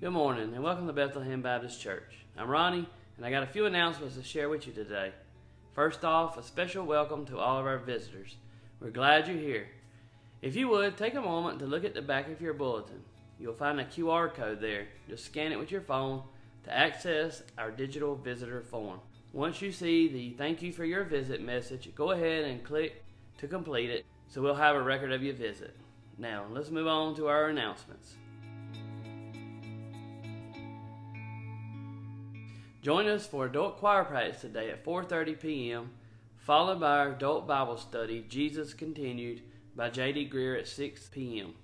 Good morning and welcome to Bethlehem Baptist Church. I'm Ronnie and I got a few announcements to share with you today. First off, a special welcome to all of our visitors. We're glad you're here. If you would, take a moment to look at the back of your bulletin. You'll find a QR code there. Just scan it with your phone to access our digital visitor form. Once you see the thank you for your visit message, go ahead and click to complete it so we'll have a record of your visit. Now, let's move on to our announcements. Join us for adult choir practice today at 4:30 p.m., followed by our adult Bible study, Jesus Continued, by J.D. Greer at 6 p.m.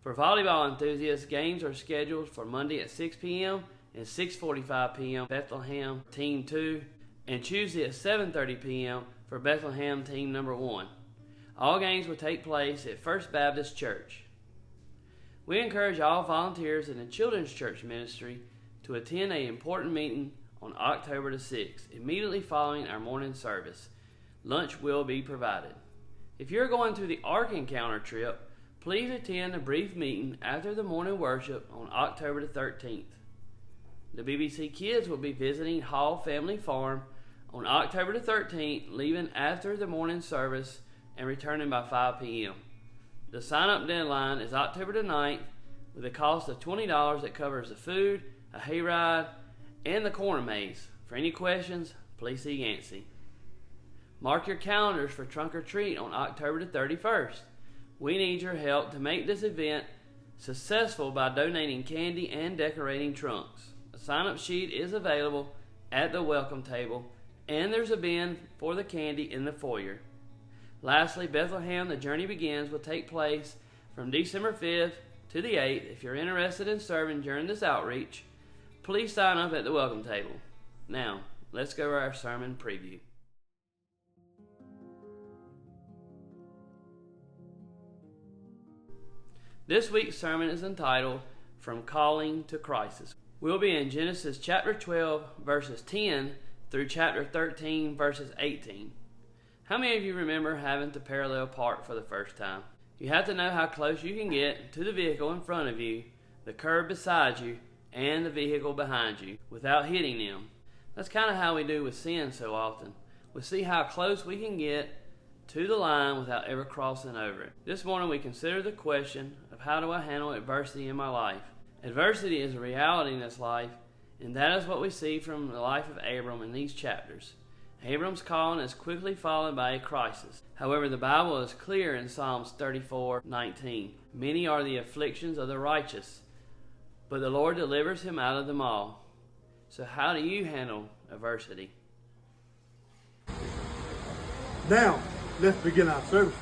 For volleyball enthusiasts, games are scheduled for Monday at 6 p.m. and 6:45 p.m. Bethlehem Team 2, and Tuesday at 7:30 p.m. for Bethlehem Team Number 1. All games will take place at First Baptist Church. We encourage all volunteers in the Children's Church Ministry to attend an important meeting on October the 6th, immediately following our morning service. Lunch will be provided. If you're going to the Ark Encounter trip, please attend a brief meeting after the morning worship on October the 13th. The BBC Kids will be visiting Hall Family Farm on October the 13th, leaving after the morning service and returning by 5 p.m. The sign-up deadline is October the 9th with a cost of $20 that covers the food, a hayride, and the corner maze. For any questions, please see Yancey. Mark your calendars for Trunk or Treat on October the 31st. We need your help to make this event successful by donating candy and decorating trunks. A sign-up sheet is available at the welcome table, and there's a bin for the candy in the foyer. Lastly, Bethlehem The Journey Begins will take place from December 5th to the 8th. If you're interested in serving during this outreach, please sign up at the welcome table. Now, let's go to our sermon preview. This week's sermon is entitled, From Calling to Crisis. We'll be in Genesis chapter 12, verses 10 through chapter 13, verses 18. How many of you remember having to parallel park for the first time? You have to know how close you can get to the vehicle in front of you, the curb beside you, and the vehicle behind you without hitting them. That's kind of how we do with sin so often. We see how close we can get to the line without ever crossing over it. This morning we consider the question of how do I handle adversity in my life. Adversity is a reality in this life, and that is what we see from the life of Abram in these chapters. Abram's calling is quickly followed by a crisis. However, the Bible is clear in Psalms 34:19. Many are the afflictions of the righteous, but the Lord delivers him out of them all. So how do you handle adversity? Now, let's begin our service.